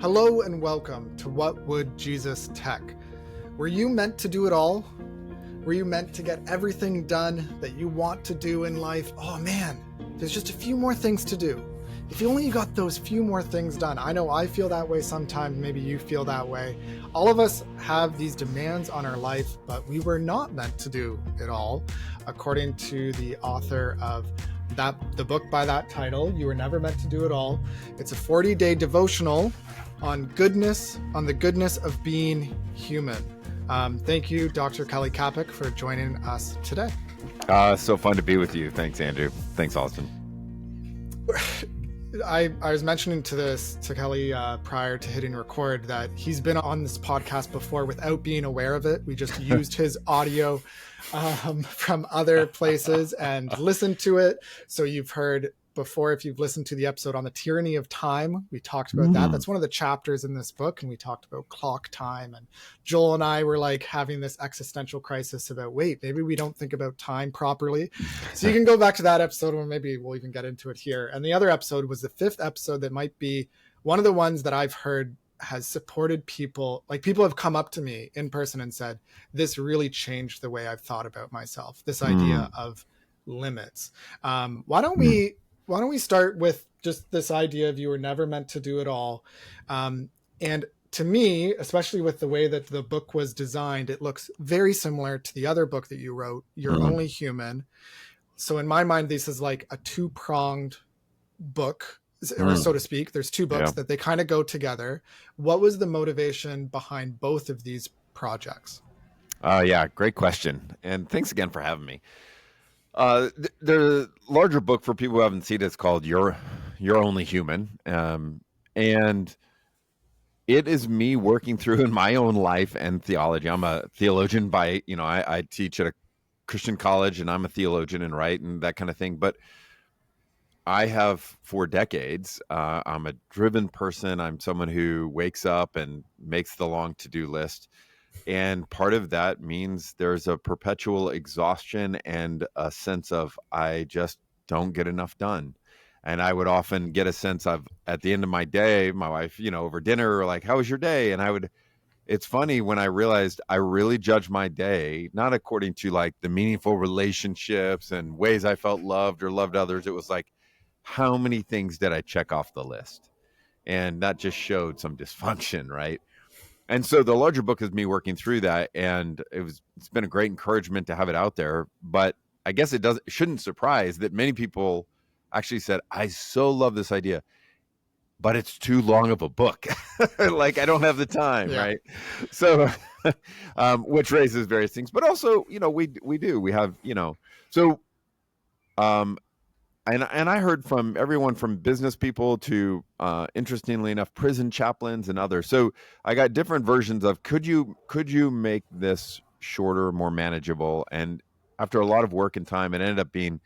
Hello and welcome to What Would Jesus Tech? Were you meant to do it all? Were you meant to get everything done that you want to do in life? Oh man, there's just a few more things to do. If you only got those few more things done. I know I feel that way sometimes, maybe you feel that way. All of us have these demands on our life, but we were not meant to do it all. According to the author of the book by that title, You Were Never Meant to Do It All. It's a 40-day devotional on the goodness of being human. Thank you, Dr. Kelly Kapic, for joining us today. So fun to be with you. Thanks, Andrew. Thanks, Austin. I was mentioning to Kelly prior to hitting record that he's been on this podcast before without being aware of it. We just used his audio from other places and listened to it. So you've heard before, if you've listened to the episode on the tyranny of time, we talked about that. That's one of the chapters in this book. And we talked about clock time. And Joel and I were like having this existential crisis about, wait, maybe we don't think about time properly. So you can go back to that episode, or maybe we'll even get into it here. And the other episode was the 5th episode that might be one of the ones that I've heard has supported people. Like, people have come up to me in person and said, this really changed the way I've thought about myself. This idea of limits. Why don't we start with just this idea of you were never meant to do it all? And to me, especially with the way that the book was designed, it looks very similar to the other book that you wrote, You're Only Human. So in my mind, this is like a two-pronged book, or so to speak. There's two books that they kind of go together. What was the motivation behind both of these projects? Yeah, great question. And thanks again for having me. The larger book, for people who haven't seen it, is called You're Only Human. And it is me working through in my own life and theology. I'm a theologian by, I teach at a Christian college, and I'm a theologian and write and that kind of thing. But I have for decades, I'm a driven person. I'm someone who wakes up and makes the long to-do list. And part of that means there's a perpetual exhaustion and a sense of, I just don't get enough done. And I would often get a sense of, at the end of my day, my wife, over dinner, like, how was your day? And it's funny when I realized I really judge my day, not according to like the meaningful relationships and ways I felt loved or loved others. It was like, how many things did I check off the list? And that just showed some dysfunction, right? And so the larger book is me working through that, and it's been a great encouragement to have it out there. But I guess it shouldn't surprise that many people actually said, I so love this idea, but it's too long of a book. Like, I don't have the time, right? So, which raises various things. But also, we have, so, and I heard from everyone from business people to, interestingly enough, prison chaplains and others. So I got different versions of, could you make this shorter, more manageable? And after a lot of work and time, it ended up being,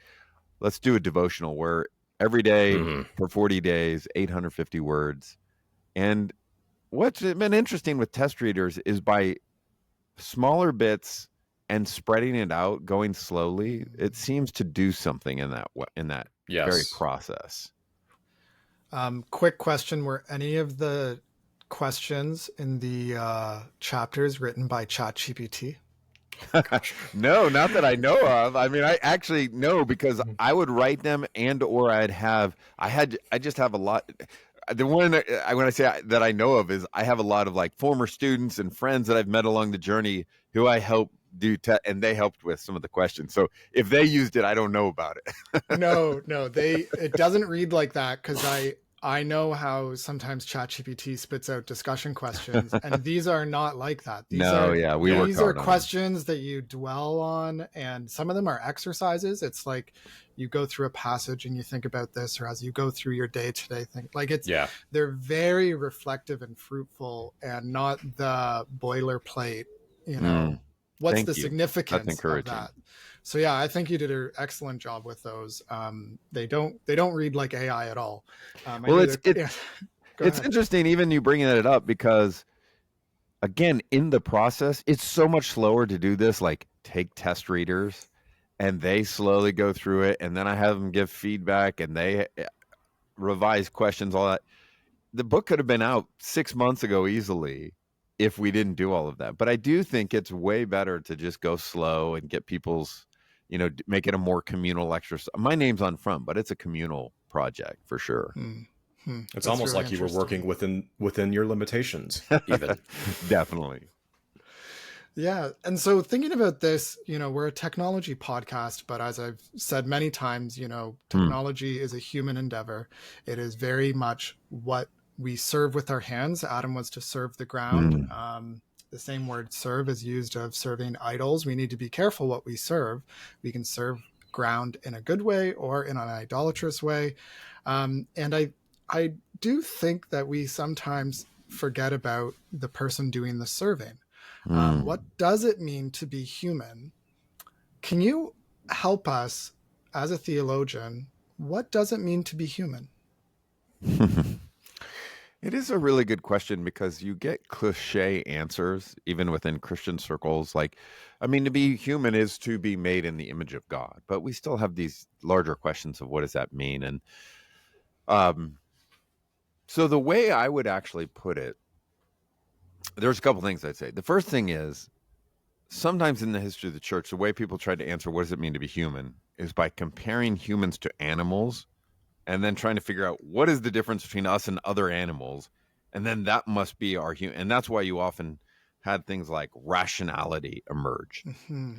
let's do a devotional where every day for 40 days, 850 words. And what's been interesting with test readers is by smaller bits and spreading it out, going slowly, it seems to do something in that very process. Quick question: were any of the questions in the chapters written by ChatGPT? No, not that I know of. I mean, I actually know, because I would write them, or I just have a lot. The one when I say that I know of is, I have a lot of like former students and friends that I've met along the journey who I help and they helped with some of the questions. So if they used it, I don't know about it. No, it doesn't read like that, because I know how sometimes ChatGPT spits out discussion questions, and these are not like that. These are questions that you dwell on, and some of them are exercises. It's like you go through a passage and you think about this, or as you go through your day-to-day thing. Like, they're very reflective and fruitful, and not the boilerplate, What's the significance of that? So yeah, I think you did an excellent job with those. They don't read like AI at all. It's interesting, even you bringing it up, because again, in the process, it's so much slower to do this. Like, take test readers, and they slowly go through it, and then I have them give feedback, and they revise questions, all that. the book could have been out 6 months ago easily if we didn't do all of that. But I do think it's way better to just go slow and get people's, make it a more communal exercise. My name's on front, but it's a communal project for sure. It's That's almost really like you were working within your limitations, even. Definitely. Yeah. And so thinking about this, we're a technology podcast, but as I've said many times, technology is a human endeavor. It is very much what we serve with our hands. Adam was to serve the ground. The same word serve is used of serving idols. We need to be careful what we serve. We can serve ground in a good way or in an idolatrous way. And I do think that we sometimes forget about the person doing the serving. What does it mean to be human? Can you help us as a theologian? What does it mean to be human? It is a really good question because you get cliche answers even within Christian circles. Like, to be human is to be made in the image of God, but we still have these larger questions of what does that mean? And so the way I would actually put it, there's a couple things I'd say. The first thing is, sometimes in the history of the church, the way people try to answer what does it mean to be human is by comparing humans to animals and then trying to figure out what is the difference between us and other animals. And then that must be our human. And that's why you often had things like rationality emerge.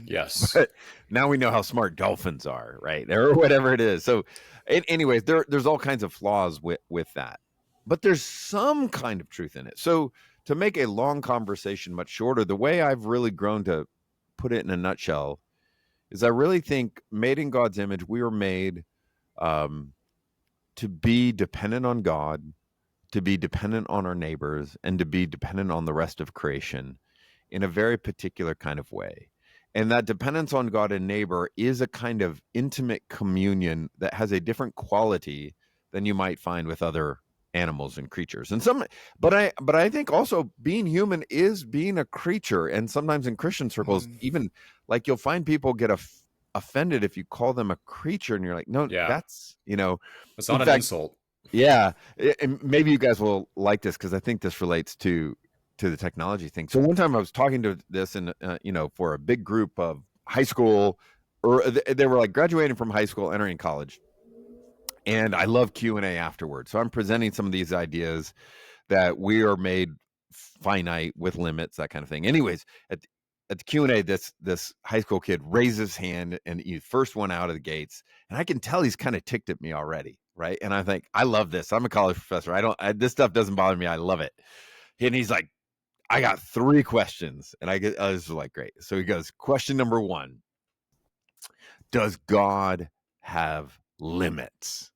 Yes. But now we know how smart dolphins are, right? Or whatever it is. So anyways, there's all kinds of flaws with that. But there's some kind of truth in it. So to make a long conversation much shorter, the way I've really grown to put it in a nutshell is I really think made in God's image, we were made to be dependent on God, to be dependent on our neighbors, and to be dependent on the rest of creation in a very particular kind of way. And that dependence on God and neighbor is a kind of intimate communion that has a different quality than you might find with other animals and creatures. And but I think also being human is being a creature. And sometimes in Christian circles, even like you'll find people get offended if you call them a creature, and you're like, no, that's it's not an insult. Yeah, and maybe you guys will like this because I think this relates to the technology thing. So one time I was talking to this and for a big group of high school, or they were like graduating from high school, entering college. And I love Q&A afterwards. So I'm presenting some of these ideas that we are made finite with limits, that kind of thing. Anyways, at the Q&A, this high school kid raises his hand, and he's first one out of the gates. And I can tell he's kind of ticked at me already, right? And I think, I love this. I'm a college professor. This stuff doesn't bother me. I love it. And he's like, I got 3 questions. And I was like, great. So he goes, question number 1, does God have limits?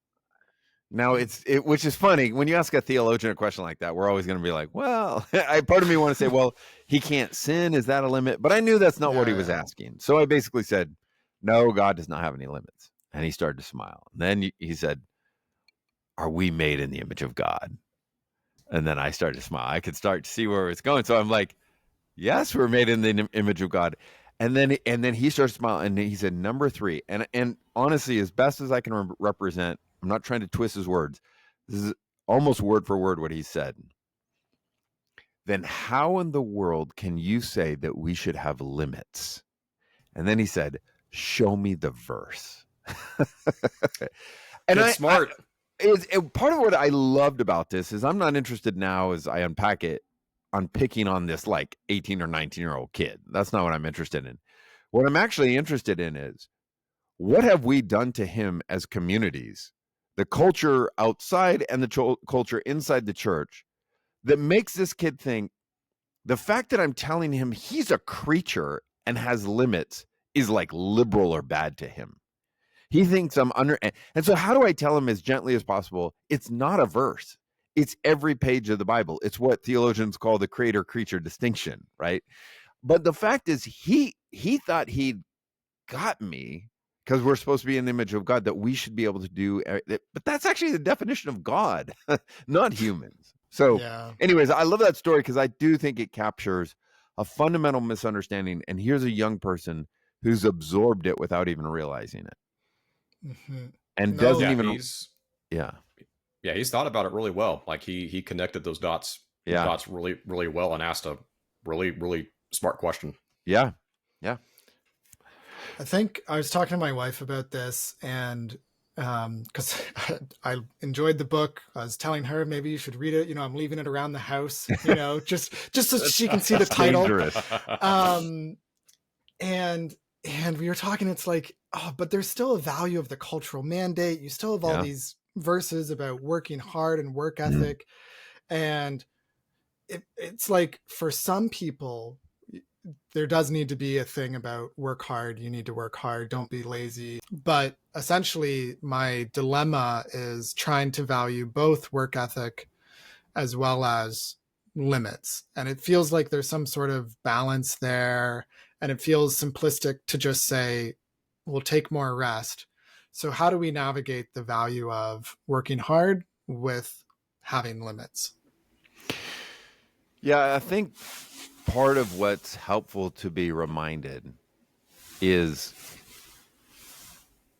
Now which is funny when you ask a theologian a question like that, we're always going to be like, well, part of me want to say, well, he can't sin. Is that a limit? But I knew that's not what he was asking. So I basically said, no, God does not have any limits. And he started to smile. And then he said, are we made in the image of God? And then I started to smile. I could start to see where it's going. So I'm like, yes, we're made in the image of God. And then he started smiling, and he said, number 3. And honestly, as best as I can represent, I'm not trying to twist his words. This is almost word for word what he said. Then how in the world can you say that we should have limits? And then he said, show me the verse. And that's smart. Part of what I loved about this is I'm not interested now as I unpack it on picking on this like 18 or 19-year-old kid. That's not what I'm interested in. What I'm actually interested in is, what have we done to him as communities, the culture outside and the culture inside the church, that makes this kid think the fact that I'm telling him he's a creature and has limits is like liberal or bad to him. He thinks I'm and so how do I tell him as gently as possible? It's not a verse. It's every page of the Bible. It's what theologians call the creator-creature distinction, right? But the fact is, he thought he'd got me because we're supposed to be in the image of God, that we should be able to do. But that's actually the definition of God, not humans. So anyways, I love that story because I do think it captures a fundamental misunderstanding. And here's a young person who's absorbed it without even realizing it. And doesn't even. Yeah, he's thought about it really well. Like he connected those Yeah. dots really, really well, and asked a really, really smart question. Yeah. Yeah. I think I was talking to my wife about this, and because I enjoyed the book, I was telling her maybe you should read it. I'm leaving it around the house, just so she can see the title. Dangerous. Um, and we were talking. It's like, oh, but there's still a value of the cultural mandate. You still have all these verses about working hard and work ethic, and it's like for some people there does need to be a thing about work hard. You need to work hard. Don't be lazy. But essentially, my dilemma is trying to value both work ethic as well as limits. And it feels like there's some sort of balance there. And it feels simplistic to just say, we'll take more rest. So, how do we navigate the value of working hard with having limits? Yeah, I think part of what's helpful to be reminded is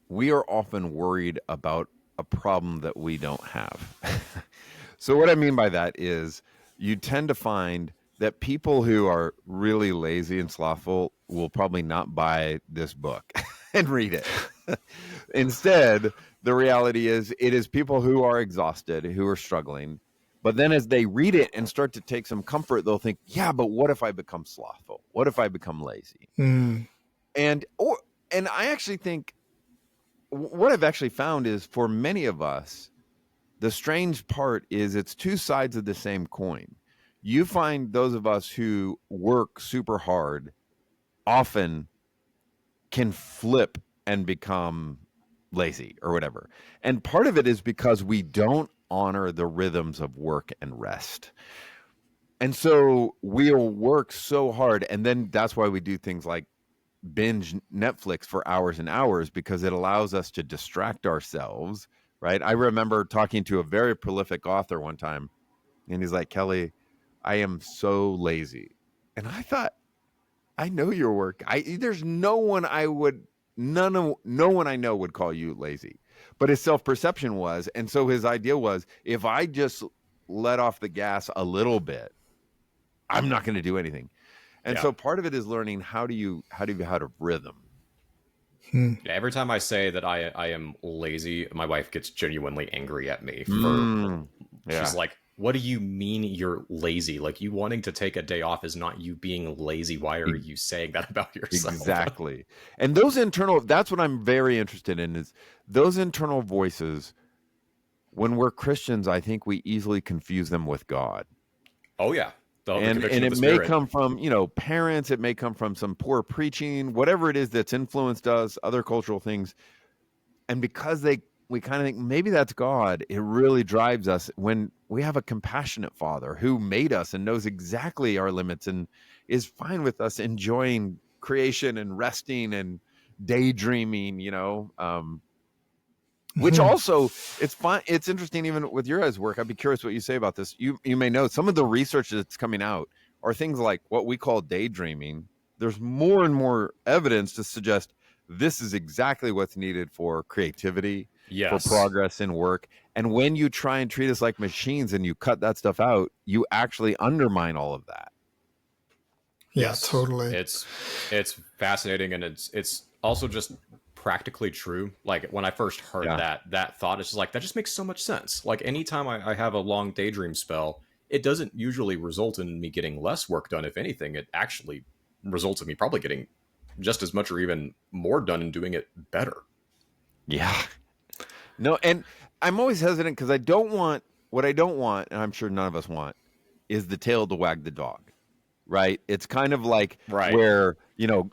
we are often worried about a problem that we don't have. So what I mean by that is you tend to find that people who are really lazy and slothful will probably not buy this book and read it. Instead, the reality is it is people who are exhausted, who are struggling. But then as they read it and start to take some comfort, they'll think, yeah, but what if I become slothful? What if I become lazy? And I actually think what I've actually found is for many of us, the strange part is it's two sides of the same coin. You find those of us who work super hard often can flip and become lazy or whatever. And part of it is because we don't honor the rhythms of work and rest. And so we'll work so hard. And then that's why we do things like binge Netflix for hours and hours, because it allows us to distract ourselves, right? I remember talking to a very prolific author one time, and he's like, Kelly, I am so lazy. And I thought, I know your work. There's no one no one I know would call you lazy. But his self-perception was, and so his idea was, if I just let off the gas a little bit, I'm not going to do anything. And so part of it is learning how to rhythm. Yeah, every time I say that I am lazy, my wife gets genuinely angry at me. She's like, what do you mean you're lazy? Like, you wanting to take a day off is not you being lazy. Why are you saying that about yourself? Exactly. And that's what I'm very interested in, is those internal voices. When we're Christians, I think we easily confuse them with God. Oh, yeah. And it may come from, parents. It may come from some poor preaching, whatever it is that's influenced us, other cultural things. And because we kind of think maybe that's God, it really drives us when we have a compassionate Father who made us and knows exactly our limits and is fine with us enjoying creation and resting and daydreaming, which also, it's fun. It's interesting, even with your guys' work. I'd be curious what you say about this. You may know some of the research that's coming out are things like what we call daydreaming. There's more and more evidence to suggest this is exactly what's needed for creativity, for progress in work. And when you try and treat us like machines and you cut that stuff out, you actually undermine all of that. Yes, totally. It's fascinating, and it's also just practically true. Like, when I first heard that thought, it's just like, that just makes so much sense. Like, anytime I have a long daydream spell, it doesn't usually result in me getting less work done. If anything, it actually results in me probably getting just as much or even more done and doing it better. Yeah. No, and I'm always hesitant because I don't want, and I'm sure none of us want, is the tail to wag the dog, right? It's kind of like where,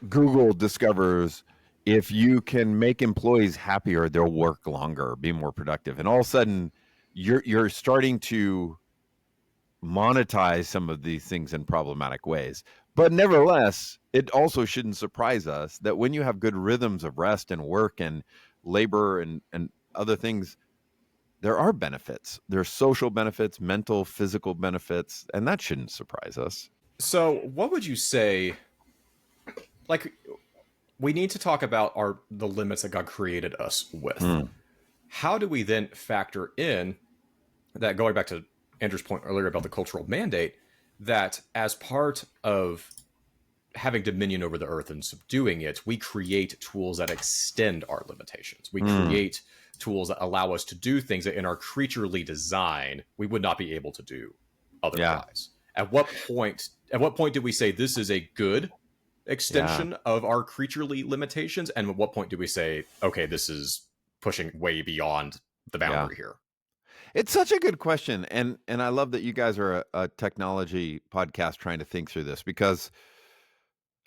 Google discovers if you can make employees happier, they'll work longer, be more productive. And all of a sudden you're starting to monetize some of these things in problematic ways. But nevertheless, it also shouldn't surprise us that when you have good rhythms of rest and work and labor and other things, there are benefits. There's social benefits, mental, physical benefits, and that shouldn't surprise us. So what would you say, like, we need to talk about the limits that God created us with. How do we then factor in that going back to Andrew's point earlier about the cultural mandate, that as part of having dominion over the earth and subduing it, we create tools that extend our limitations. We create tools that allow us to do things that in our creaturely design we would not be able to do otherwise. At what point did we say this is a good extension of our creaturely limitations, and at what point do we say, okay, this is pushing way beyond the boundary here? It's such a good question, and I love that you guys are a technology podcast trying to think through this, because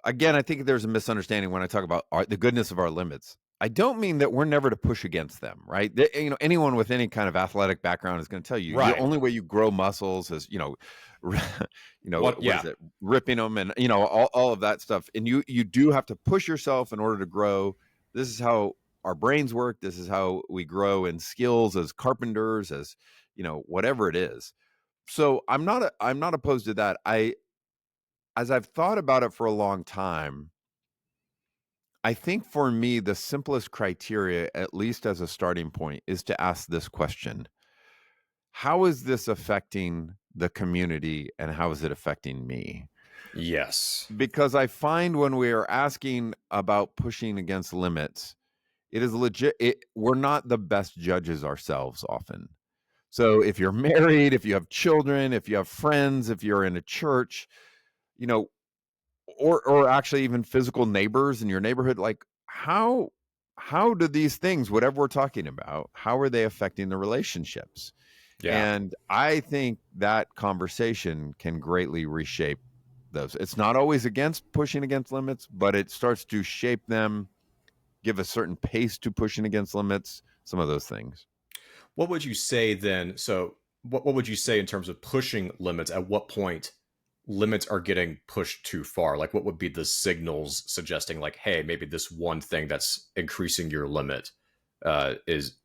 again, I think there's a misunderstanding when I talk about the goodness of our limits. I don't mean that we're never to push against them, right? Anyone with any kind of athletic background is going to tell you the only way you grow muscles is, what is it? Ripping them, and all of that stuff. And you do have to push yourself in order to grow. This is how our brains work. This is how we grow in skills as carpenters, as whatever it is. So I'm not opposed to that. As I've thought about it for a long time, I think for me, the simplest criteria, at least as a starting point, is to ask this question: how is this affecting the community, and how is it affecting me? Yes. Because I find when we are asking about pushing against limits, it is legit. We're not the best judges ourselves often. So if you're married, if you have children, if you have friends, if you're in a church, or actually even physical neighbors in your neighborhood, like how do these things, whatever we're talking about, how are they affecting the relationships? And I think that conversation can greatly reshape those. It's not always pushing against limits, but it starts to shape them, give a certain pace to pushing against limits, some of those things. What would you say then? So what would you say in terms of pushing limits? At what point limits are getting pushed too far? Like, what would be the signals suggesting, like, hey, maybe this one thing that's increasing your limit is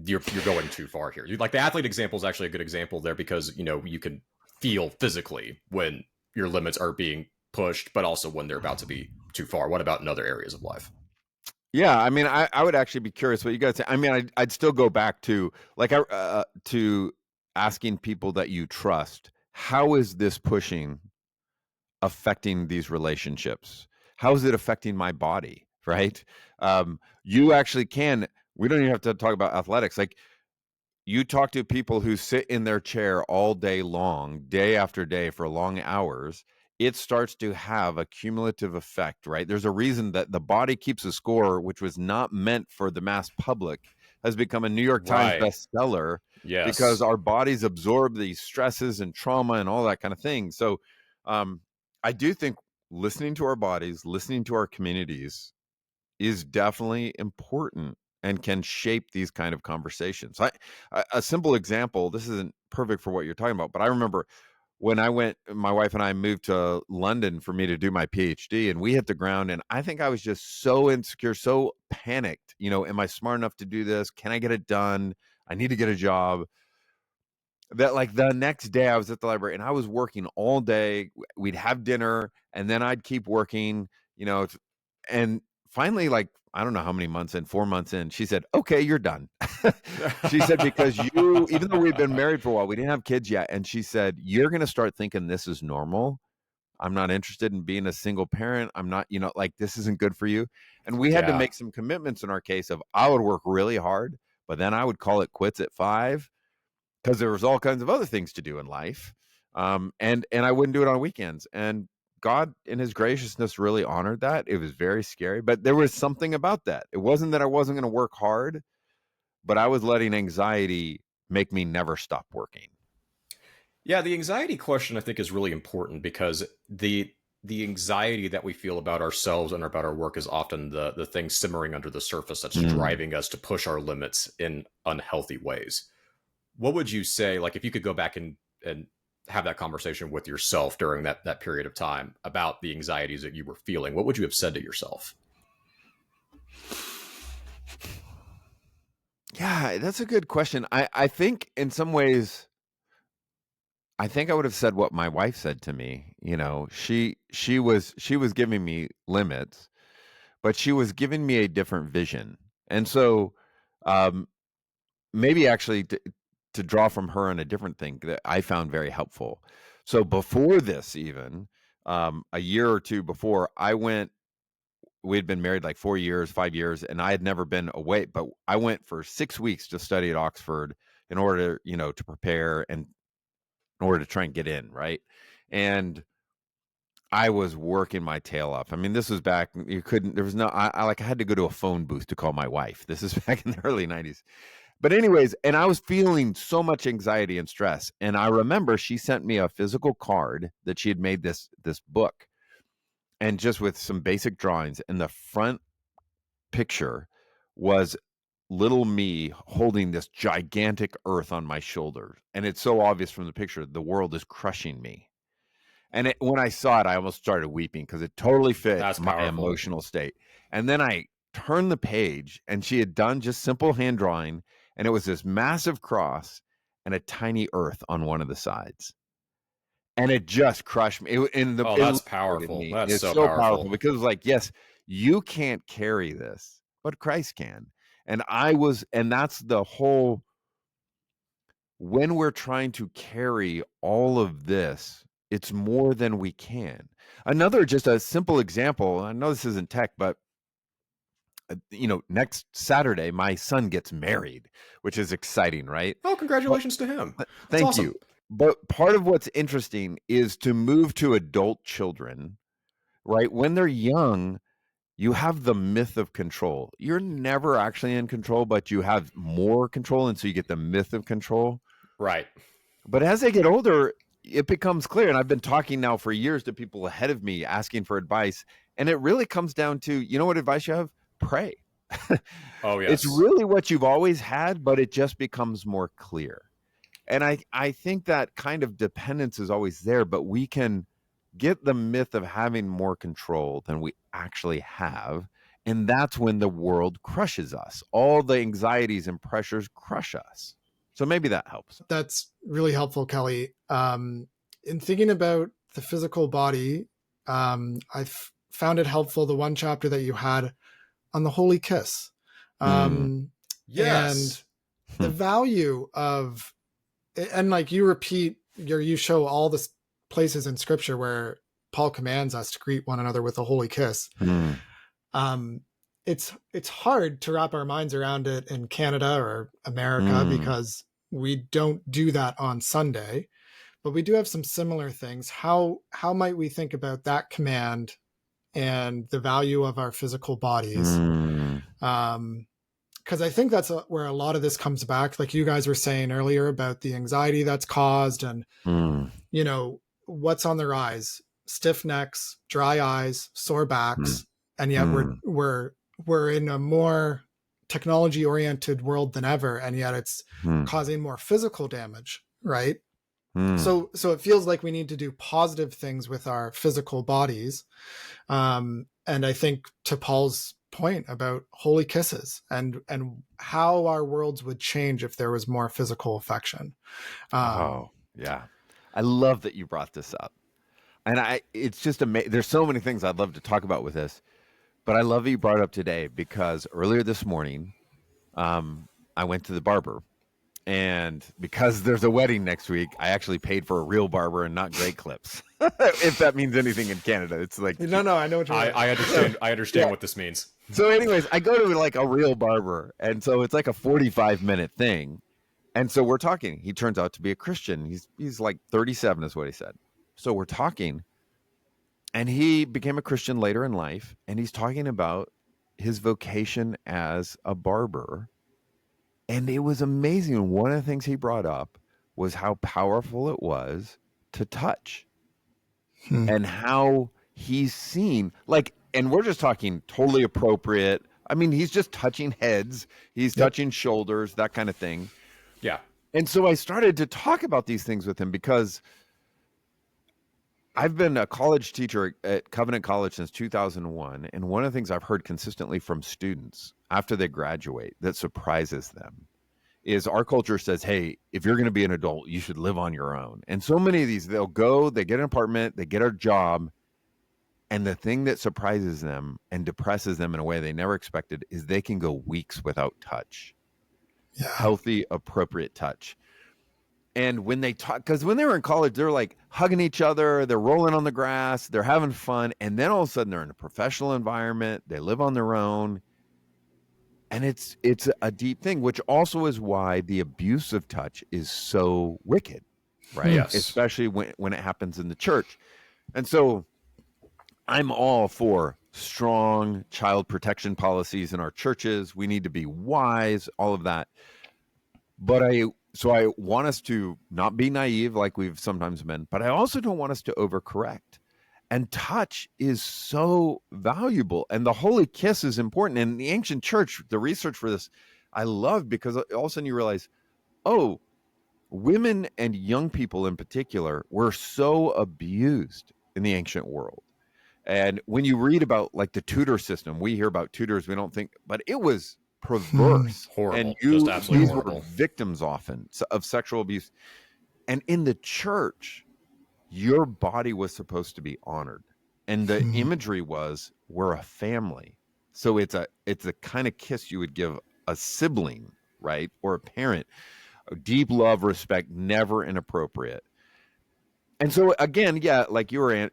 you're going too far here? Like, the athlete example is actually a good example there, because you can feel physically when your limits are being pushed, but also when they're about to be too far. What about in other areas of life? Yeah, I mean, I would actually be curious what you guys say. I mean, I'd still go back to to asking people that you trust, how is this pushing affecting these relationships? How is it affecting my body? Right? You actually can. We don't even have to talk about athletics. Like, you talk to people who sit in their chair all day long, day after day, for long hours. It starts to have a cumulative effect, right? There's a reason that the body keeps a score, which was not meant for the mass public, has become a New York Times bestseller, because our bodies absorb these stresses and trauma and all that kind of thing. So I do think listening to our bodies, listening to our communities is definitely important and can shape these kind of conversations. A simple example, this isn't perfect for what you're talking about, but I remember when my wife and I moved to London for me to do my PhD, and we hit the ground, and I think I was just so insecure, so panicked. Am I smart enough to do this? Can I get it done? I need to get a job. That, like, the next day I was at the library and I was working all day. We'd have dinner and then I'd keep working, and finally, like, I don't know how many months in, 4 months in, she said, okay, you're done. She said, because even though we'd been married for a while, we didn't have kids yet. And she said, you're going to start thinking this is normal. I'm not interested in being a single parent. I'm not, like, this isn't good for you. And we had to make some commitments in our case of, I would work really hard, but then I would call it quits at 5, because there was all kinds of other things to do in life. And I wouldn't do it on weekends. And God, in his graciousness, really honored that. It was very scary, but there was something about that. It wasn't that I wasn't going to work hard, but I was letting anxiety make me never stop working. Yeah, the anxiety question, I think, is really important, because the anxiety that we feel about ourselves and about our work is often the thing simmering under the surface that's driving us to push our limits in unhealthy ways. What would you say, like, if you could go back and have that conversation with yourself during that period of time about the anxieties that you were feeling, what would you have said to yourself? Yeah, that's a good question. I think in some ways, I think I would have said what my wife said to me. She was giving me limits, but she was giving me a different vision. And so maybe actually to draw from her on a different thing that I found very helpful. So before this, even a year or two before, we had been married like 4 years, 5 years, and I had never been away, but I went for 6 weeks to study at Oxford in order, to prepare and in order to try and get in, right? And I was working my tail off. I mean, this was back, there was no, I had to go to a phone booth to call my wife. This is back in the early 90s. But anyways, and I was feeling so much anxiety and stress. And I remember she sent me a physical card that she had made this book, and just with some basic drawings. And the front picture was little me holding this gigantic earth on my shoulder. And it's so obvious from the picture, the world is crushing me. And when I saw it, I almost started weeping because it totally fit That's my powerful. emotional state. And then I turned the page, and she had done just simple hand drawing, and it was this massive cross and a tiny earth on one of the sides. And it just crushed me. That's powerful. That's so powerful. Because it was like, yes, you can't carry this, but Christ can. And that's the whole, when we're trying to carry all of this, it's more than we can. Another, just a simple example, I know this isn't tech, but next Saturday, my son gets married, which is exciting, right? Oh, congratulations to him. Thank awesome. you. But part of what's interesting is to move to adult children, right? When they're young, you have the myth of control. You're never actually in control, but you have more control. And so you get the myth of control. Right. But as they get older, it becomes clear. And I've been talking now for years to people ahead of me asking for advice. And it really comes down to, what advice you have? Pray. Oh, yes. It's really what you've always had, but it just becomes more clear. And I think that kind of dependence is always there, but we can get the myth of having more control than we actually have. And that's when the world crushes us. All the anxieties and pressures crush us. So maybe that helps. That's really helpful, Kelly. In thinking about the physical body, I've found it helpful, the one chapter that you had on the holy kiss. Yes. And the value of, and like you show all the places in scripture where Paul commands us to greet one another with a holy kiss. It's hard to wrap our minds around it in Canada or America because we don't do that on Sunday, but we do have some similar things. How might we think about that command and the value of our physical bodies? Because I think that's where a lot of this comes back, like you guys were saying earlier about the anxiety that's caused and, what's on the rise, stiff necks, dry eyes, sore backs. And yet we're in a more technology oriented world than ever. And yet it's causing more physical damage. Right. So it feels like we need to do positive things with our physical bodies. And I think to Paul's point about holy kisses and how our worlds would change if there was more physical affection. Yeah. I love that you brought this up. And it's just amazing. There's so many things I'd love to talk about with this, but I love that you brought it up today because earlier this morning, I went to the barber. And because there's a wedding next week, I actually paid for a real barber and not Great Clips. If that means anything in Canada, it's like no, I know what you're. I understand. I understand what this means. So, anyways, I go to like a real barber, and so it's like a 45-minute thing. And so we're talking. He turns out to be a Christian. He's like 37, is what he said. So we're talking, and he became a Christian later in life, and he's talking about his vocation as a barber. And it was amazing. One of the things he brought up was how powerful it was to touch and how he's seen, and we're just talking totally appropriate. I mean, he's just touching heads. He's touching shoulders, that kind of thing. Yeah. And so I started to talk about these things with him because I've been a college teacher at Covenant College since 2001. And one of the things I've heard consistently from students after they graduate that surprises them is our culture says, hey, if you're going to be an adult, you should live on your own. And so many of these, they'll go, they get an apartment, they get a job. And the thing that surprises them and depresses them in a way they never expected is they can go weeks without touch. Yeah. Healthy, appropriate touch. And when they talk, because when they were in college, they're like hugging each other, they're rolling on the grass, they're having fun. And then all of a sudden they're in a professional environment, they live on their own. And it's a deep thing, which also is why the abuse of touch is so wicked, right? Yes. Especially when it happens in the church. And so I'm all for strong child protection policies in our churches. We need to be wise, all of that. But I want us to not be naive like we've sometimes been, but I also don't want us to overcorrect. And touch is so valuable. And the holy kiss is important. And in the ancient church, the research for this, I love, because all of a sudden you realize, oh, women and young people in particular were so abused in the ancient world. And when you read about like the tutor system, we hear about tutors, we don't think, but it was perverse. Horrible. And Just absolutely these horrible. were victims often of sexual abuse. And in the church, your body was supposed to be honored. And the imagery was, we're a family. So it's a kind of kiss you would give a sibling, right? Or a parent. Deep love, respect, never inappropriate. And so again, yeah, like you were,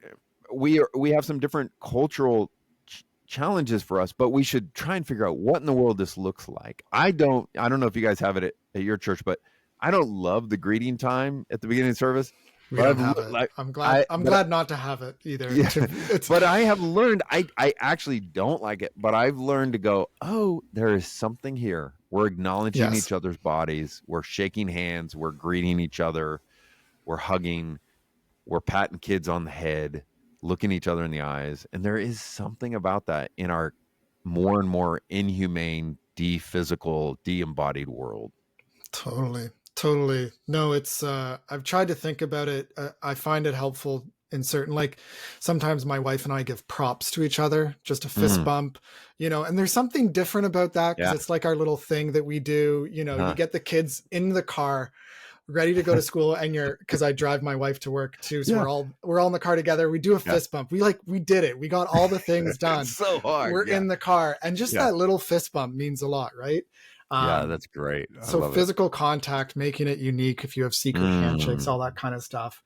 we have some different cultural challenges for us, but we should try and figure out what in the world this looks like. I don't know if you guys have it at your church, but I don't love the greeting time at the beginning of service. We don't have it. Like, I'm glad not to have it either. Yeah, but I have learned, I actually don't like it, but I've learned to go, oh, there is something here. We're acknowledging each other's bodies. We're shaking hands. We're greeting each other. We're hugging. We're patting kids on the head, looking each other in the eyes. And there is something about that in our more and more inhumane, de-physical, de-embodied world. Totally. No, it's, I've tried to think about it. I find it helpful in certain, like sometimes my wife and I give props to each other, just a fist bump, and there's something different about that because it's like our little thing that we do, you get the kids in the car ready to go to school and because I drive my wife to work too. So we're all in the car together. We do a fist bump. We did it. We got all the things done. It's so hard. We're in the car and just that little fist bump means a lot, right? Yeah, that's great. So physical contact, making it unique. If you have secret handshakes, all that kind of stuff.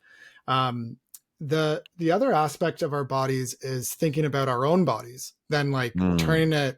The other aspect of our bodies is thinking about our own bodies, then like turning it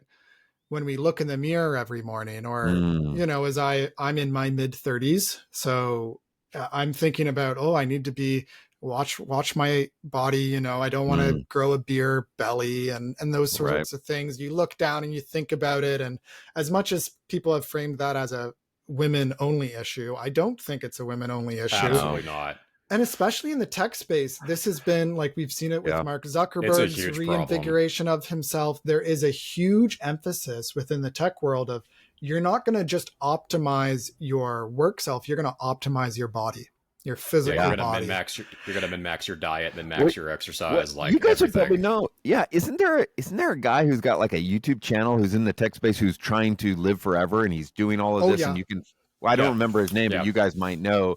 when we look in the mirror every morning, or, as I'm in my mid 30s. So I'm thinking about, I need to watch my body. I don't want to grow a beer belly and those sorts of things. You look down and you think about it. And as much as people have framed that as a women only issue, I don't think it's a women only issue. Absolutely not. And especially in the tech space, this has been like, we've seen it with Mark Zuckerberg's reinvigoration of himself. There is a huge emphasis within the tech world of, you're not going to just optimize your work self. You're going to optimize your body, your physical body. You're going to min-max your diet, min-max your exercise. Like you guys everything. would probably know. Yeah. Isn't there a guy who's got like a YouTube channel who's in the tech space who's trying to live forever, and he's doing all of this and you can, I don't remember his name, but you guys might know.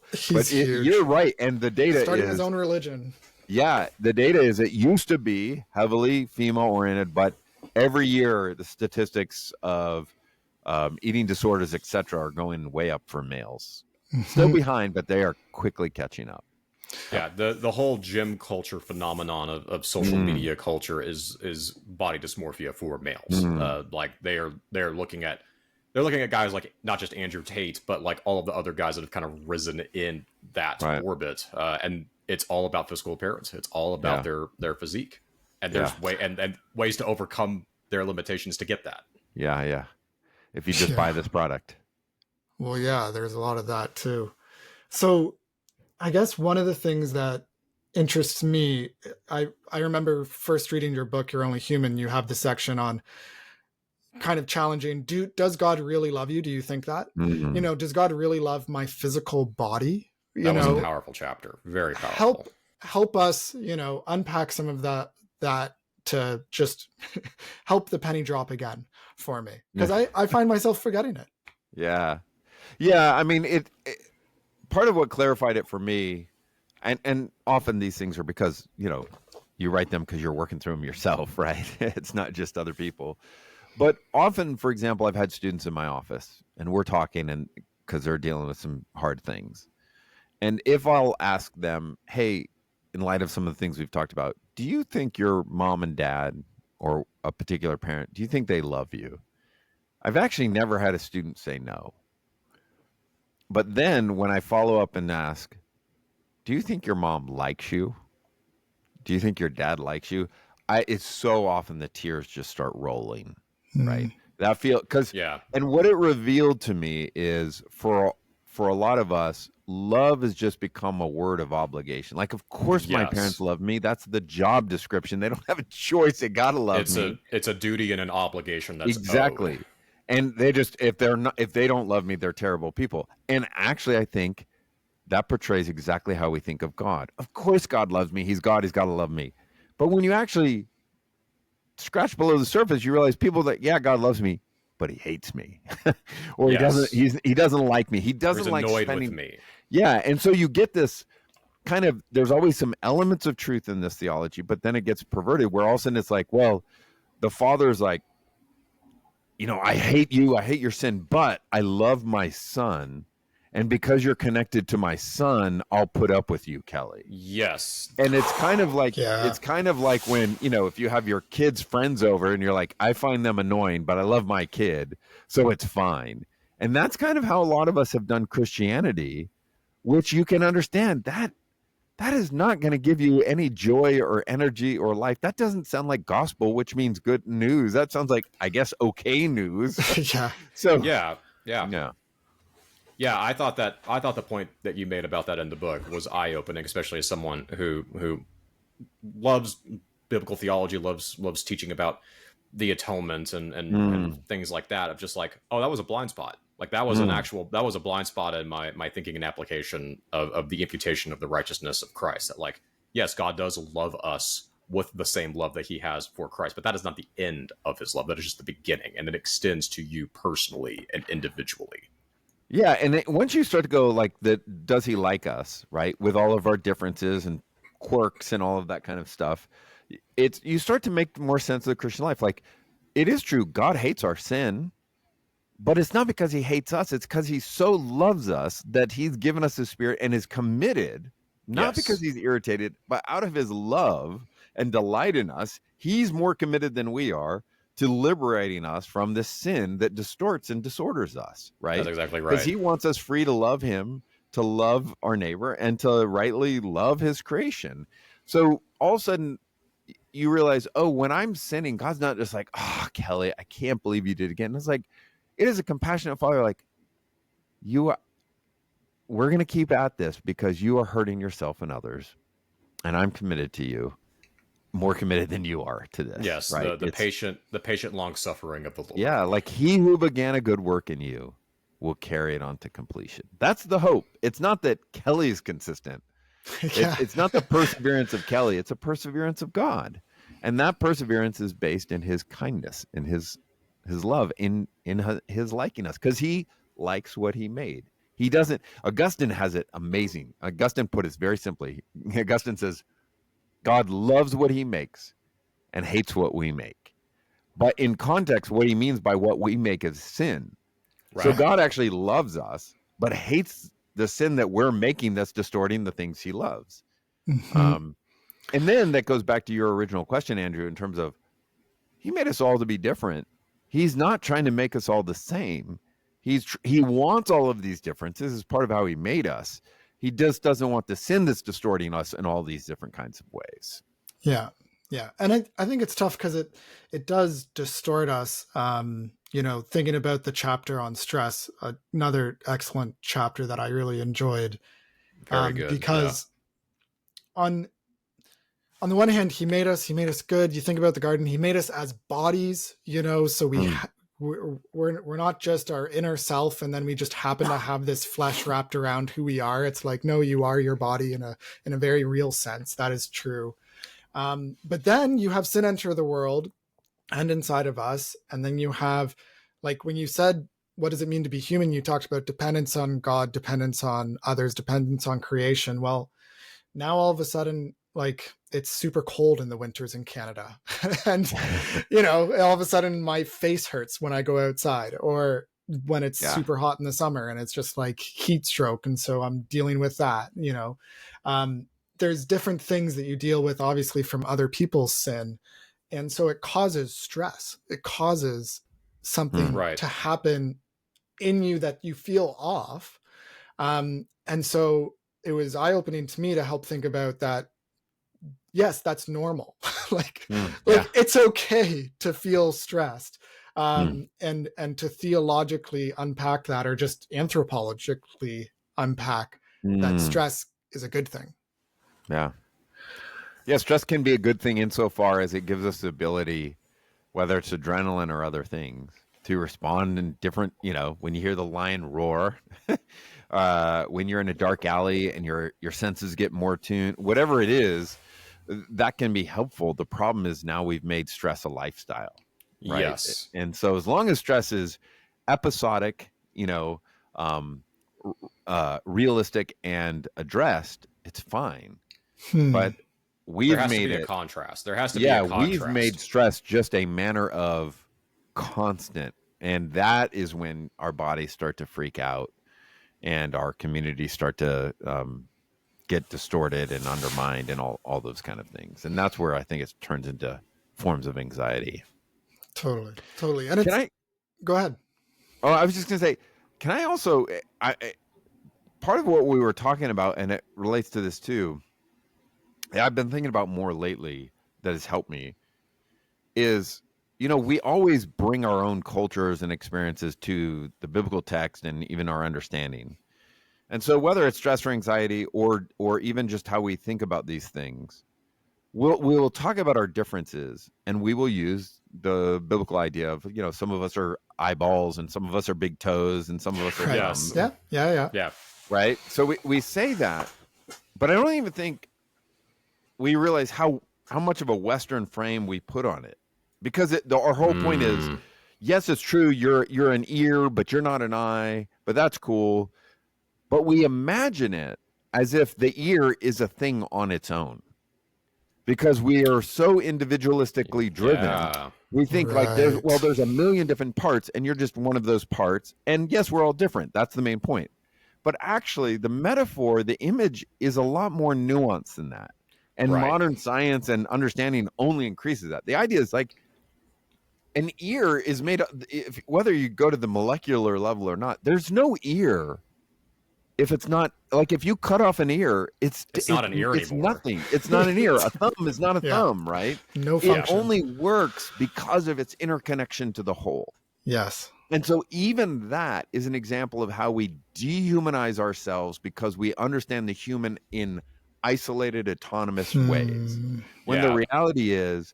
You're right. And the data starting his own religion. Yeah. The data is, it used to be heavily female oriented, but every year the statistics of eating disorders, etc., are going way up for males. Still behind, but they are quickly catching up. Yeah, the whole gym culture phenomenon of social media culture is body dysmorphia for males. Like they're looking at guys like not just Andrew Tate, but like all of the other guys that have kind of risen in that orbit. And it's all about physical appearance. It's all about their physique, and there's ways to overcome their limitations to get that. Yeah. If you just buy this product. Well, yeah, there's a lot of that too. So I guess one of the things that interests me, I remember first reading your book, You're Only Human. You have the section on kind of challenging, does God really love you? Do you think that? Does God really love my physical body? That was a powerful chapter. Very powerful. Help us, unpack some of that to just help the penny drop again for me. Because I find myself forgetting it. Yeah. I mean, it part of what clarified it for me, and often these things are because, you write them because you're working through them yourself, right? It's not just other people. But often, for example, I've had students in my office and we're talking, and because they're dealing with some hard things. And if I'll ask them, hey, in light of some of the things we've talked about, do you think your mom and dad or a particular parent, do you think they love you? I've actually never had a student say no. But then when I follow up and ask, do you think your mom likes you? Do you think your dad likes you? It's so often the tears just start rolling, right? That because and what it revealed to me is for a lot of us, love has just become a word of obligation. Like, of course, my parents love me. That's the job description. They don't have a choice. They gotta love me. It's a duty and an obligation. That's exactly. Owed. And they just if they don't love me, they're terrible people. And actually, I think that portrays exactly how we think of God. Of course, God loves me. He's God. He's got to love me. But when you actually scratch below the surface, you realize people that, God loves me, but he hates me. Or he doesn't like me. He doesn't like spending with me. Yeah. And so you get this kind of, there's always some elements of truth in this theology, but then it gets perverted where all of a sudden it's like, well, the father is like, I hate you. I hate your sin, but I love my son. And because you're connected to my son, I'll put up with you, Kelly. Yes. And it's kind of like when, if you have your kids' friends over and you're like, I find them annoying, but I love my kid, so it's fine. And that's kind of how a lot of us have done Christianity, which you can understand that is not going to give you any joy or energy or life. That doesn't sound like gospel, which means good news. That sounds like, I guess, okay news. Yeah. So yeah. Yeah, I thought the point that you made about that in the book was eye-opening, especially as someone who loves biblical theology, loves teaching about the atonement and things like that. Of just like, oh, that was a blind spot. Like that was that was a blind spot in my thinking and application of the imputation of the righteousness of Christ. That like, yes, God does love us with the same love that he has for Christ, but that is not the end of his love. That is just the beginning, and it extends to you personally and individually. Yeah, and once you start to go like that, does he like us, right? With all of our differences and quirks and all of that kind of stuff, you start to make more sense of the Christian life. Like, it is true, God hates our sin, but it's not because he hates us. It's because he so loves us that he's given us his spirit and is committed, not because he's irritated, but out of his love and delight in us. He's more committed than we are to liberating us from this sin that distorts and disorders us, right? That's exactly right. Because he wants us free to love him, to love our neighbor, and to rightly love his creation. So all of a sudden you realize, oh, when I'm sinning, God's not just like, oh, Kelly, I can't believe you did it again. It's like, it is a compassionate father, like, we're going to keep at this because you are hurting yourself and others, and I'm committed to you. More committed than you are to this. Yes, right? the patient long suffering of the Lord. Yeah, like he who began a good work in you will carry it on to completion. That's the hope. It's not that Kelly's consistent. It's not the perseverance of Kelly. It's a perseverance of God. And that perseverance is based in his kindness, in his love, in his liking us, because he likes what he made. He doesn't. Augustine has it amazing. Augustine put it very simply. Augustine says, God loves what he makes and hates what we make. But in context, what he means by what we make is sin. Right. So God actually loves us, but hates the sin that we're making that's distorting the things he loves. Mm-hmm. And then that goes back to your original question, Andrew, in terms of he made us all to be different. He's not trying to make us all the same. He wants all of these differences as part of how he made us. He just doesn't want the sin that's distorting us in all these different kinds of ways. Yeah. Yeah. And I think it's tough because it does distort us. Thinking about the chapter on stress, another excellent chapter that I really enjoyed. Very good. Because on the one hand, he made us good. You think about the garden, he made us as bodies, so we're not just our inner self, and then we just happen to have this flesh wrapped around who we are. It's like, no, you are your body in a very real sense. That is true. But then you have sin enter the world and inside of us. And then you have, like, when you said, what does it mean to be human? You talked about dependence on God, dependence on others, dependence on creation. Well, now all of a sudden, like, it's super cold in the winters in Canada. And, all of a sudden my face hurts when I go outside, or when it's super hot in the summer and it's just like heat stroke. And so I'm dealing with that, there's different things that you deal with, obviously, from other people's sin. And so it causes stress. It causes something to happen in you that you feel off. And so it was eye-opening to me to help think about that. Yes, that's normal. It's okay to feel stressed, and to theologically unpack that, or just anthropologically unpack that stress is a good thing. Yeah. Yeah, stress can be a good thing insofar as it gives us the ability, whether it's adrenaline or other things, to respond in different, when you hear the lion roar, when you're in a dark alley and your senses get more tuned, whatever it is, that can be helpful. The problem is now we've made stress a lifestyle. Right? Yes. And so as long as stress is episodic, realistic and addressed, it's fine. But we've made it a contrast. There has to be a contrast. We've made stress just a manner of constant. And that is when our bodies start to freak out and our communities start to get distorted and undermined and all those kind of things. And that's where I think it turns into forms of anxiety. Totally. And go ahead. Oh, I was just going to say, can I also, part of what we were talking about, and it relates to this too, I've been thinking about more lately that has helped me, is, we always bring our own cultures and experiences to the biblical text and even our understanding. And so whether it's stress or anxiety or even just how we think about these things, we'll talk about our differences, and we will use the biblical idea of, some of us are eyeballs and some of us are big toes and some of us are thumbs. Yeah. Right. So we say that, but I don't even think we realize how much of a Western frame we put on it, because our whole point is, yes, it's true. You're an ear, but you're not an eye, but that's cool. But we imagine it as if the ear is a thing on its own, because we are so individualistically driven. Yeah. We think there's a million different parts and you're just one of those parts. And yes, we're all different. That's the main point. But actually the metaphor, the image is a lot more nuanced than that. And modern science and understanding only increases that. The idea is like an ear is made up, whether you go to the molecular level or not, there's no ear. If it's not, like, if you cut off an ear, it's not an ear it's anymore. Nothing. It's not an ear. A thumb is not a thumb, right? No function. It only works because of its interconnection to the whole. Yes. And so even that is an example of how we dehumanize ourselves, because we understand the human in isolated, autonomous ways. When the reality is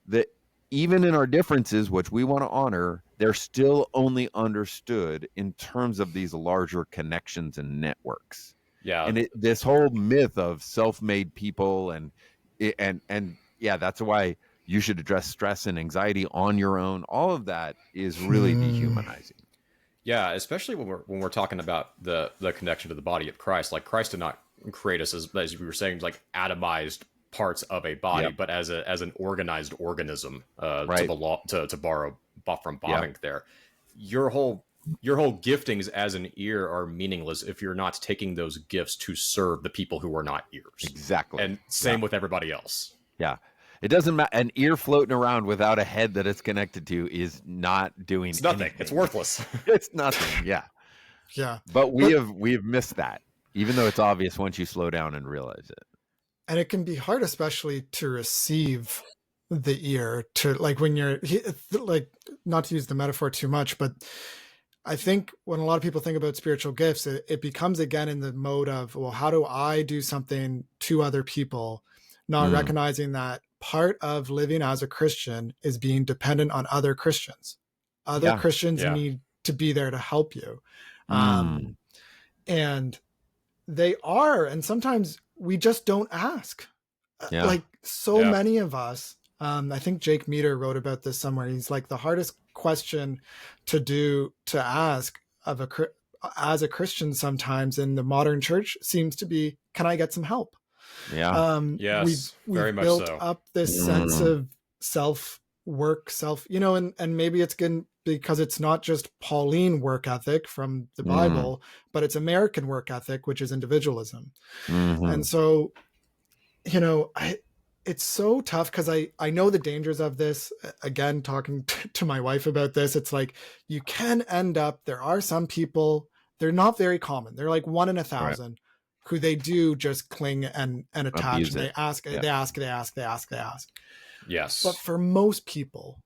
that even in our differences, which we want to honor, they're still only understood in terms of these larger connections and networks. Yeah. And this whole myth of self-made people and that's why you should address stress and anxiety on your own. All of that is really dehumanizing. Yeah, especially when we're talking about the connection to the body of Christ. Like, Christ did not create us as we were saying, like atomized parts of a body, but as an organized organism, to borrow from Bavinck there. Your whole giftings as an ear are meaningless if you're not taking those gifts to serve the people who are not ears. Exactly. And same with everybody else. Yeah. It doesn't matter. An ear floating around without a head that it's connected to is not doing nothing. Anything. It's worthless. It's nothing. Yeah. Yeah. But we've missed that, even though it's obvious once you slow down and realize it. And it can be hard, especially to receive the ear, to like when you're like, not to use the metaphor too much, but I think when a lot of people think about spiritual gifts, it becomes again in the mode of, well, how do I do something to other people? Not recognizing that part of living as a Christian is being dependent on other Christians. Other Christians need to be there to help you. And they are, and sometimes we just don't ask. Like many of us, I think Jake Meter wrote about this somewhere. He's like, the hardest question to ask as a Christian sometimes in the modern church seems to be, can I get some help? Yes, we've very much built so. up this sense of self-work, and maybe it's because it's not just Pauline work ethic from the Bible, but it's American work ethic, which is individualism. And so, you know, it's so tough because I know the dangers of this. Again, talking to my wife about this, it's like you can end up, there are some people, they're not very common. They're like 1 in 1,000 who they do just cling and attach. Abuse and it. they ask. Yes. But for most people,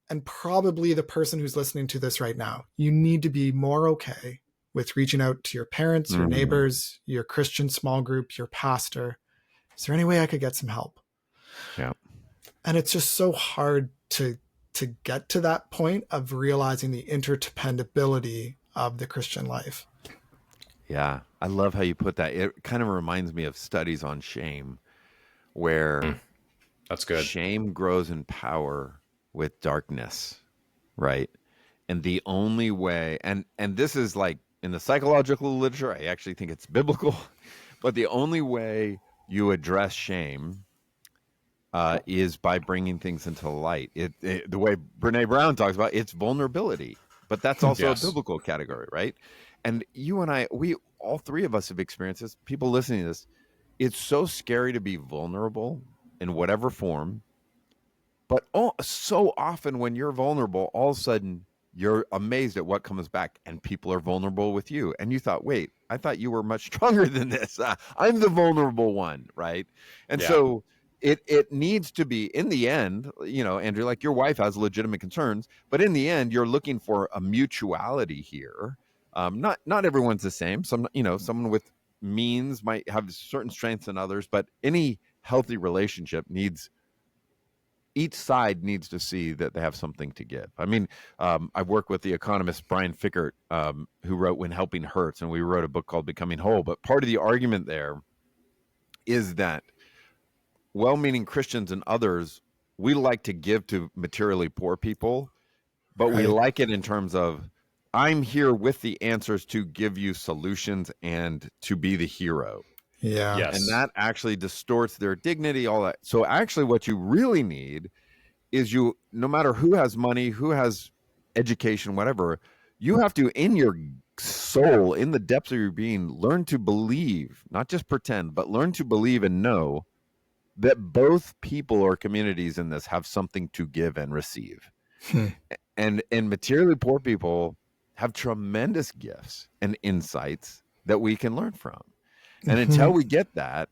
and probably the person who's listening to this right now, you need to be more okay with reaching out to your parents, your neighbors, your Christian small group, your pastor. Is there any way I could get some help? Yeah. And it's just so hard to get to that point of realizing the interdependability of the Christian life. Yeah. I love how you put that. It kind of reminds me of studies on shame, where that's good. Shame grows in power with darkness, right? And the only way, and this is like in the psychological literature, I actually think it's biblical, but the only way you address shame is by bringing things into light. The way Brene Brown talks about it's vulnerability, but that's also a biblical category, right? And you and I, all three of us have experienced this. People listening to this, it's so scary to be vulnerable in whatever form. But so often when you're vulnerable, all of a sudden you're amazed at what comes back, and people are vulnerable with you. And you thought, wait, I thought you were much stronger than this. I'm the vulnerable one, right? And so it needs to be, in the end, you know, Andrew, like your wife has legitimate concerns, but in the end, you're looking for a mutuality here. Not everyone's the same. Some, you know, someone with means might have certain strengths than others, but any healthy relationship each side needs to see that they have something to give. I mean, I work with the economist Brian Fickert, who wrote When Helping Hurts, and we wrote a book called Becoming Whole. But part of the argument there is that well-meaning Christians and others, we like to give to materially poor people, but we like it in terms of, I'm here with the answers to give you solutions and to be the hero. Yeah. Yes. And that actually distorts their dignity, all that. So actually what you really need is no matter who has money, who has education, whatever, you have to, in your soul, in the depths of your being, learn to believe, not just pretend, but learn to believe and know that both people or communities in this have something to give and receive. And materially poor people have tremendous gifts and insights that we can learn from. And until we get that,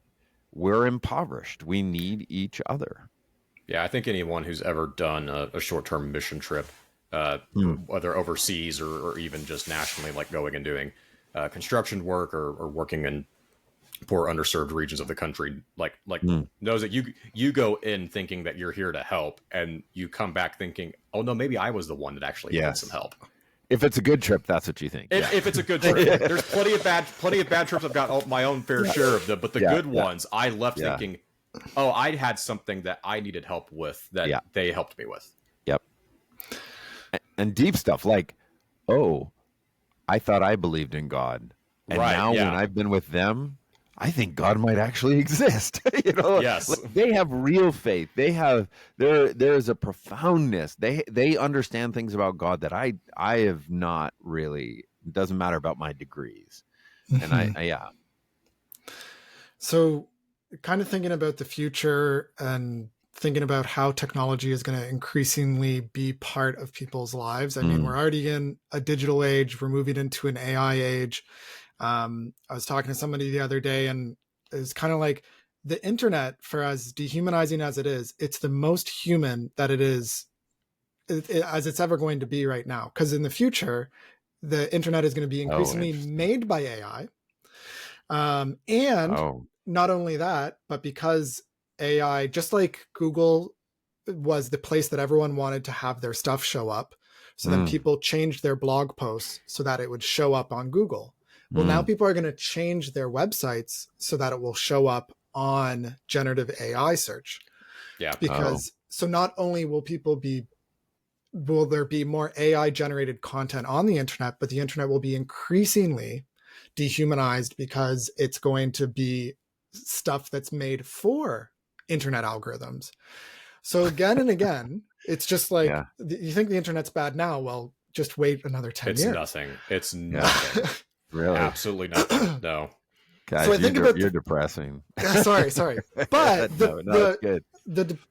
we're impoverished. We need each other. Yeah, I think anyone who's ever done a short-term mission trip, whether overseas or even just nationally, like going and doing construction work or working in poor underserved regions of the country, like knows that you go in thinking that you're here to help, and you come back thinking, oh no, maybe I was the one that actually needed some help. If it's a good trip, that's what you think. If it's a good trip, there's plenty of bad trips. I've got my own fair share of them, but the good ones, I left thinking, oh, I had something that I needed help with that they helped me with. Yep. And deep stuff like, oh, I thought I believed in God, and now when I've been with them, I think God might actually exist. You know, like, they have real faith. There is a profoundness. They understand things about God that I have not really. It doesn't matter about my degrees. And So kind of thinking about the future and thinking about how technology is going to increasingly be part of people's lives. I mean, we're already in a digital age. We're moving into an AI age. I was talking to somebody the other day, and it's kind of like the internet, for as dehumanizing as it is, it's the most human that it is as it's ever going to be right now. Because in the future, the internet is going to be increasingly made by AI. Not only that, but because AI, just like Google was the place that everyone wanted to have their stuff show up, so then people changed their blog posts so that it would show up on Google. Well, now people are going to change their websites so that it will show up on generative AI search. Yeah. Because so not only will there be more AI generated content on the internet, but the internet will be increasingly dehumanized because it's going to be stuff that's made for internet algorithms. So again and again, It's just like, Yeah. you think the internet's bad now? Well, just wait another 10 It's years. nothing. It's nothing. Really? Absolutely nothing. No. Guys, So I think about you're depressing. sorry. But it's good.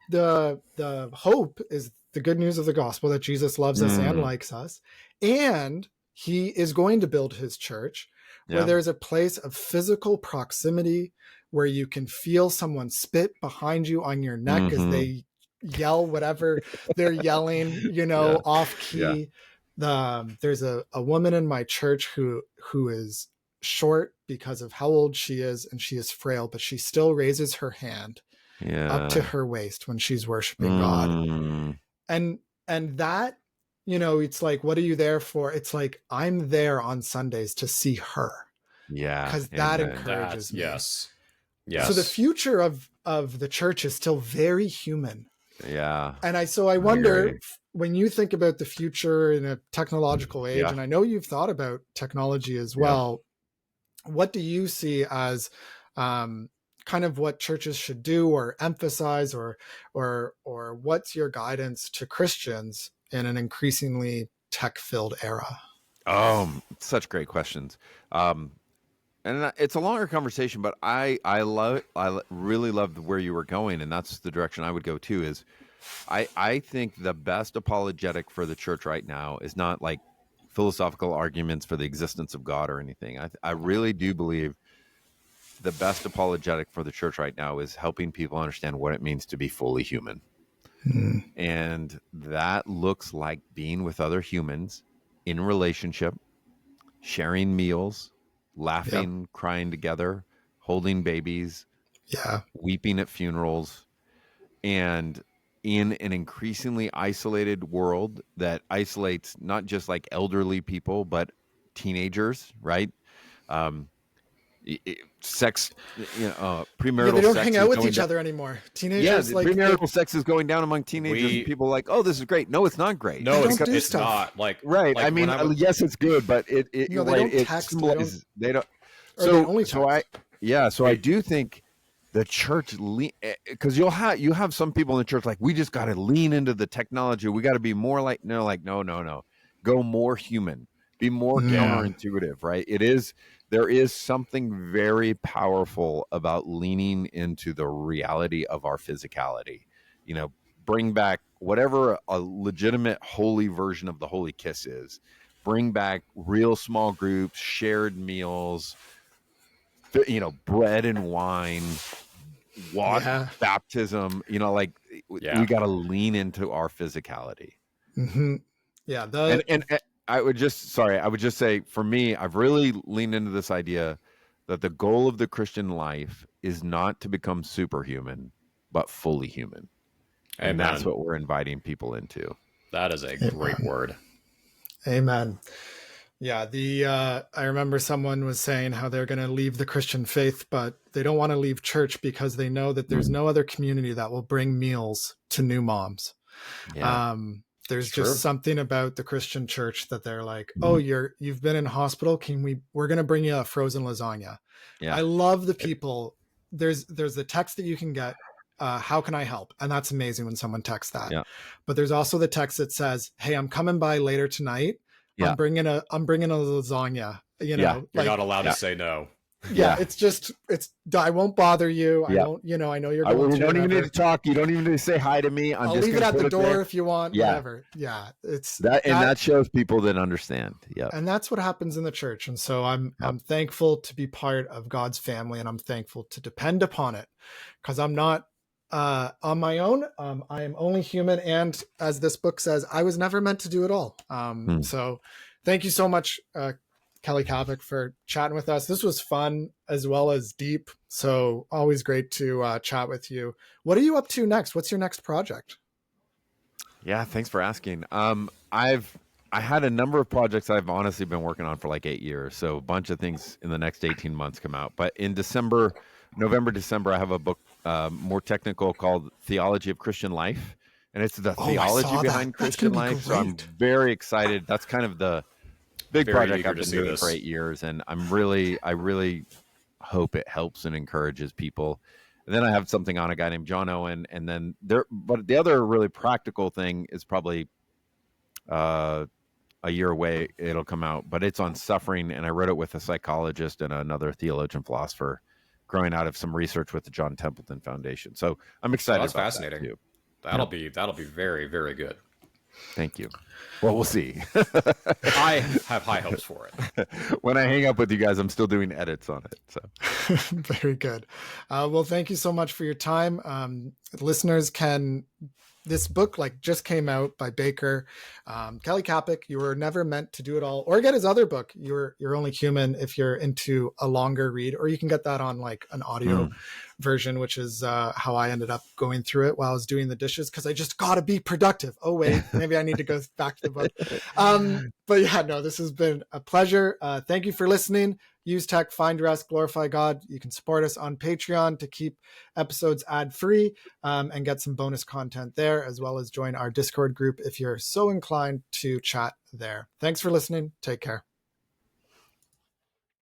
the hope is the good news of the gospel, that Jesus loves us and likes us. And he is going to build his church where there's a place of physical proximity, where you can feel someone spit behind you on your neck as they yell whatever they're yelling, off key. There's a woman in my church who is short because of how old she is, and she is frail, but she still raises her hand up to her waist when she's worshiping God. And that, it's like, what are you there for? It's like, I'm there on Sundays to see her. Yeah. Because that encourages me. Yes. So the future of the church is still very human. Yeah. And I wonder, when you think about the future in a technological age, and I know you've thought about technology as well, what do you see as kind of what churches should do or emphasize, or what's your guidance to Christians in an increasingly tech-filled era? Such great questions. And it's a longer conversation, but I really love where you were going, and that's the direction I would go too. Is I think the best apologetic for the church right now is not like philosophical arguments for the existence of God or anything. I really do believe the best apologetic for the church right now is helping people understand what it means to be fully human. And that looks like being with other humans in relationship, sharing meals, laughing, crying together, holding babies, weeping at funerals, and in an increasingly isolated world that isolates not just like elderly people, but teenagers, right? Sex, premarital they don't sex hang out with each other anymore. Teenagers, premarital sex is going down among teenagers. People are like, oh, this is great. No, it's not great. No, it's not. Right. Like I mean, yes, it's good, but they don't text. They don't. So I do think the church, because you have some people in the church like, we just got to lean into the technology. We got to be more like, no. Go more human. Be more counterintuitive, right? There is something very powerful about leaning into the reality of our physicality. Bring back whatever a legitimate holy version of the holy kiss is. Bring back real small groups, shared meals, bread and wine, water, baptism. We got to lean into our physicality. Yeah. And I would just say, for me, I've really leaned into this idea that the goal of the Christian life is not to become superhuman, but fully human. And that's what we're inviting people into. That is a great word. Amen. Yeah. I remember someone was saying how they're going to leave the Christian faith, but they don't want to leave church because they know that there's no other community that will bring meals to new moms. Yeah. There's just something about the Christian church that they're like, oh, you've been in hospital. We're going to bring you a frozen lasagna. Yeah. I love the people. There's the text that you can get. How can I help? And that's amazing when someone texts that. Yeah. But there's also the text that says, hey, I'm coming by later tonight. Yeah. I'm bringing a lasagna. You're not allowed to say no. Yeah, I won't bother you. I won't, I know you're going You don't even need to talk. You don't even need to say hi to me. I'll leave it at the door if you want, whatever. Yeah. It's that, and that shows people that understand. Yeah. And that's what happens in the church. And so I'm thankful to be part of God's family, and I'm thankful to depend upon it, because I'm not on my own. I am only human. And as this book says, I was never meant to do it all. So thank you so much, Kelly Kapic, for chatting with us. This was fun as well as deep. So always great to chat with you. What are you up to next? What's your next project? Yeah, thanks for asking. I had a number of projects I've honestly been working on for like 8 years. So a bunch of things in the next 18 months come out. But in November, December, I have a book more technical called Theology of Christian Life. And it's the theology behind Christian life. So I'm very excited. That's kind of the big project I've been doing for 8 years, and I really hope it helps and encourages people. And then I have something on a guy named John Owen, and then but the other really practical thing is probably a year away. It'll come out, but it's on suffering, and I wrote it with a psychologist and another theologian philosopher, growing out of some research with the John Templeton Foundation. So I'm excited. That's about fascinating. That too. That'll be very, very good. Thank you. Well, we'll see. I have high hopes for it. When I hang up with you guys, I'm still doing edits on it. So very good. Well, thank you so much for your time. Listeners can. This book just came out by Baker. Kelly Kapic, You Were Never Meant to Do It All, or get his other book, You're Only Human, if you're into a longer read, or you can get that on an audio version, which is how I ended up going through it while I was doing the dishes, because I just got to be productive. Oh, wait, maybe I need to go back to the book. But yeah, no, this has been a pleasure. Thank you for listening. Use tech, find rest, glorify God. You can support us on Patreon to keep episodes ad-free and get some bonus content there, as well as join our Discord group if you're so inclined to chat there. Thanks for listening. Take care.